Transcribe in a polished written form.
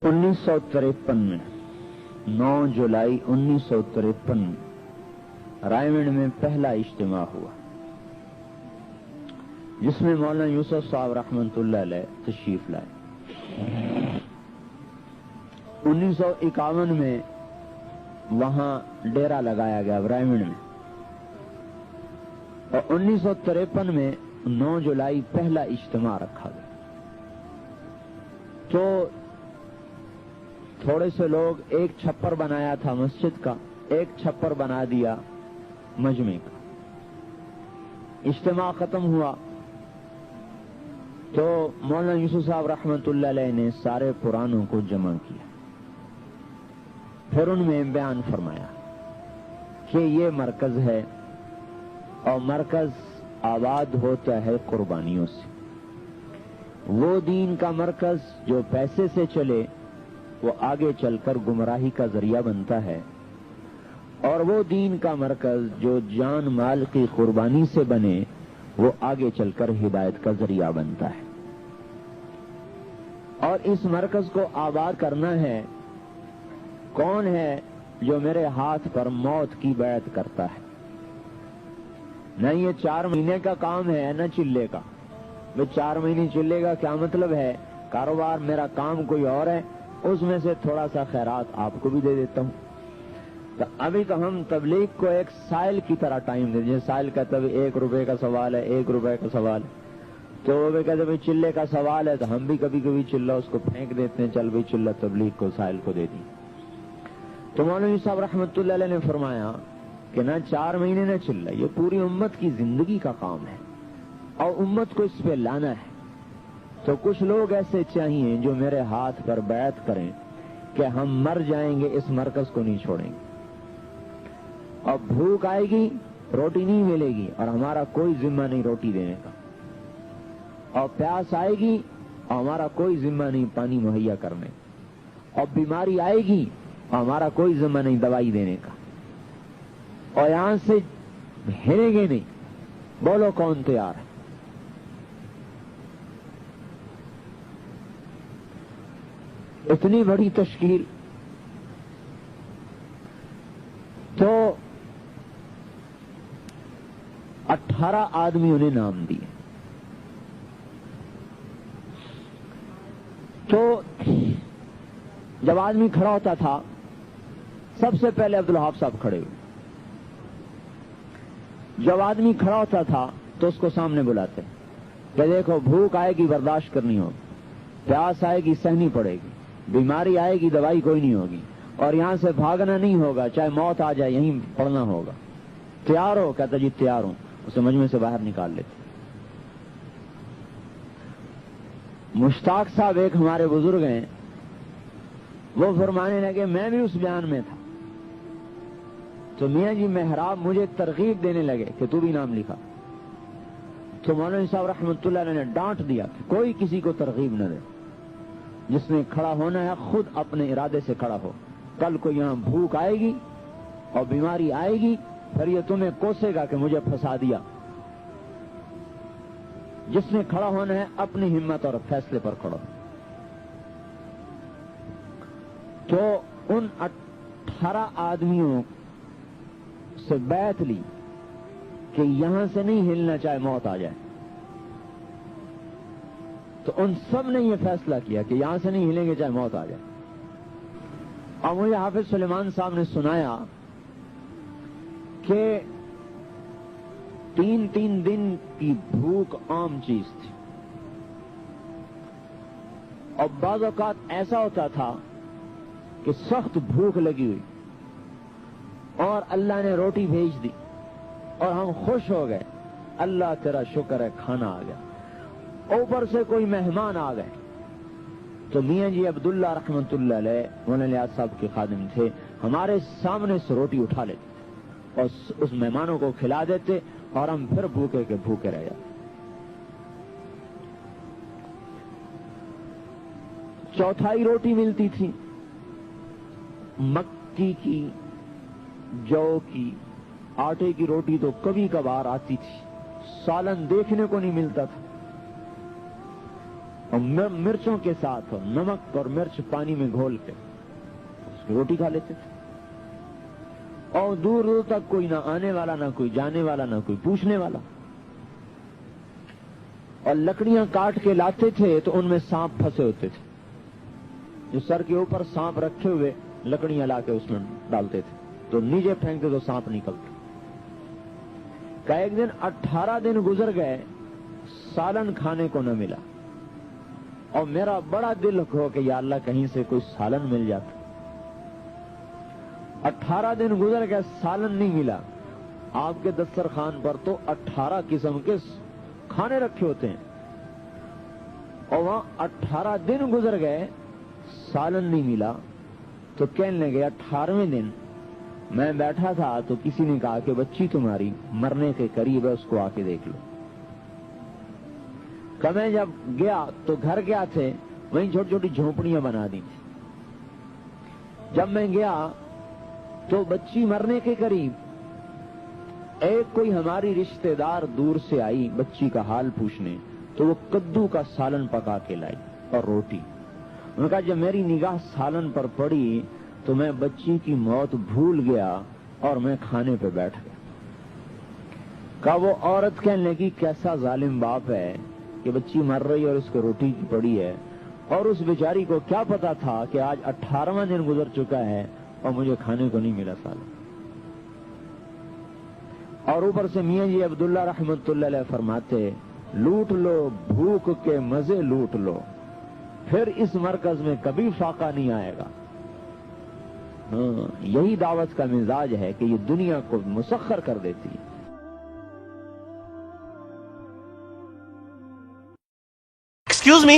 1953 में 9 जुलाई 1953 में रायगढ़ में पहला इज्तिमा हुआ, जिसमें मौलाना यूसुफ साहब रहमतुल्लाह अलैह तशरीफ लाए। 1951 में वहां डेरा लगाया गया रायगढ़ में, और 1953 में 9 जुलाई पहला इज्तिमा रखा गया। तो थोड़े से लोग एक छप्पर बनाया था मस्जिद का, एक छप्पर बना दिया मजमे का। इज्तिमा खत्म हुआ तो मौलाना यूसुफ साहब रहमतुल्लाह अलैह ने सारे पुरानों को जमा किया, फिर उनमें बयान फरमाया कि ये मरकज है और मरकज आबाद होता है कुर्बानियों से। वो दीन का मरकज जो पैसे से चले वो आगे चलकर गुमराही का जरिया बनता है, और वो दीन का मरकज जो जान माल की कुर्बानी से बने वो आगे चलकर हिदायत का जरिया बनता है। और इस मरकज को आबाद करना है, कौन है जो मेरे हाथ पर मौत की बैत करता है। न ये 4 महीने का काम है न चिल्ले का। वे 4 महीने चिल्ले का क्या मतलब है, कारोबार मेरा काम कोई और है, उसमें से थोड़ा सा खैरात आपको भी दे देता हूं। तो अभी तो हम तबलीग को एक साइल की तरह टाइम दे दें। साइल का तब 1 रुपए का सवाल है, 1 रुपए का सवाल है, तो वो कहते भाई चिल्ले का सवाल है, तो हम भी कभी कभी चिल्ला उसको फेंक देते हैं, चल भाई चिल्ला तबलीग को साइल को दे दी। तो मौलवी साहब रहमतुल्लाह अलैह ने फरमाया कि ना 4 महीने न चिल्ला, ये पूरी उम्मत की जिंदगी का काम है और उम्मत को इस पे लाना है। तो कुछ लोग ऐसे चाहिए जो मेरे हाथ पर बैत करें कि हम मर जाएंगे इस मरकज को नहीं छोड़ेंगे। और भूख आएगी रोटी नहीं मिलेगी और हमारा कोई जिम्मा नहीं रोटी देने का, और प्यास आएगी और हमारा कोई जिम्मा नहीं पानी मुहैया करने, और बीमारी आएगी और हमारा कोई जिम्मा नहीं दवाई देने का, और यहां से हिलेंगे नहीं। बोलो कौन तैयार है? इतनी बड़ी तश्कील। तो 18 आदमियों ने नाम दिए। तो जब आदमी खड़ा होता था सबसे पहले अब्दुल वहाब साहब खड़े हुए। जब आदमी खड़ा होता था तो उसको सामने बुलाते कि देखो भूख आएगी बर्दाश्त करनी होगी, प्यास आएगी सहनी पड़ेगी, बीमारी आएगी दवाई कोई नहीं होगी, और यहां से भागना नहीं होगा, चाहे मौत आ जाए यहीं पड़ना होगा। तैयार हो? कहता जी तैयार हूं। उसे मजमे से बाहर निकाल लेते। मुश्ताक साहब एक हमारे बुजुर्ग हैं, वो फरमाने लगे, मैं भी उस बयान में था। तो मियां जी मेहराब मुझे तरगीब देने लगे कि तू भी नाम लिखा। तो मौलाना साहब रहमतुल्लाह अलैह ने डांट दिया कि कोई किसी को तरगीब न दे, जिसने खड़ा होना है खुद अपने इरादे से खड़ा हो। कल को यहां भूख आएगी और बीमारी आएगी, फिर ये तुम्हें कोसेगा कि मुझे फंसा दिया। जिसने खड़ा होना है अपनी हिम्मत और फैसले पर खड़ा। तो उन 18 आदमियों से बैत ली कि यहां से नहीं हिलना चाहे मौत आ जाए। तो उन सब ने यह फैसला किया कि यहां से नहीं हिलेंगे चाहे मौत आ जाए। और मुझे हाफिज सुलेमान साहब ने सुनाया कि 3-3 दिन की भूख आम चीज थी, और बाज़ औक़ात ऐसा होता था कि सख्त भूख लगी हुई और अल्लाह ने रोटी भेज दी और हम खुश हो गए, अल्लाह तेरा शुक्र है खाना आ गया। ऊपर से कोई मेहमान आ गए तो मियां जी अब्दुल्ला रहमतुल्लाह अलैह मौलाना लियाज़ साहब के खादिम थे, हमारे सामने से रोटी उठा लेते और उस मेहमानों को खिला देते और हम फिर भूखे के भूखे रह जाते। चौथाई रोटी मिलती थी, मक्की की, जौ की, आटे की रोटी तो कभी कभार आती थी, सालन देखने को नहीं मिलता था। اور مرچوں کے ساتھ نمک اور مرچ پانی میں گھول کے اس کی روٹی کھا لیتے تھے. اور دور دور تک کوئی نہ آنے والا، نہ کوئی جانے والا، نہ کوئی پوچھنے والا. اور لکڑیاں کاٹ کے لاتے تھے تو ان میں سانپ پھنسے ہوتے تھے. جو سر کے اوپر سانپ رکھے ہوئے لکڑیاں لا کے اس میں ڈالتے تھے تو نیچے پھینکتے تو سانپ نکلتے. کہ ایک دن 18 دن گزر گئے، سالن کھانے کو نہ ملا. اور میرا بڑا دل ہو کہ یا اللہ کہیں سے کوئی سالن مل جاتا. 18 دن گزر گئے، سالن نہیں ملا. آپ کے دسترخوان پر تو 18 قسم کے کھانے رکھے ہوتے ہیں، اور وہاں 18 دن گزر گئے، سالن نہیں ملا. تو کہنے لگے 18ویں دن میں بیٹھا تھا تو کسی نے کہا کہ بچی تمہاری مرنے کے قریب ہے، اس کو آ کے دیکھ لو. کہ میں جب گیا تو گھر کیا تھے، وہیں چھوٹی چھوٹی جھونپڑیاں بنا دی تھی. جب میں گیا تو بچی مرنے کے قریب. ایک کوئی ہماری رشتہ دار دور سے آئی بچی کا حال پوچھنے، تو وہ کدو کا سالن پکا کے لائی اور روٹی. انہوں نے کہا جب میری نگاہ سالن پر پڑی تو میں بچی کی موت بھول گیا اور میں کھانے پہ بیٹھ گیا. کہا وہ عورت کہنے لگی کیسا ظالم باپ ہے کہ بچی مر رہی اور اس کو روٹی کی پڑی ہے، اور اس بیچاری کو کیا پتا تھا کہ آج 18واں دن گزر چکا ہے اور مجھے کھانے کو نہیں ملا سالن. اور اوپر سے میاں جی عبداللہ رحمت اللہ علیہ فرماتے لوٹ لو بھوک کے مزے لوٹ لو، پھر اس مرکز میں کبھی فاقہ نہیں آئے گا. یہی دعوت کا مزاج ہے کہ یہ دنیا کو مسخر کر دیتی ہے. Excuse me,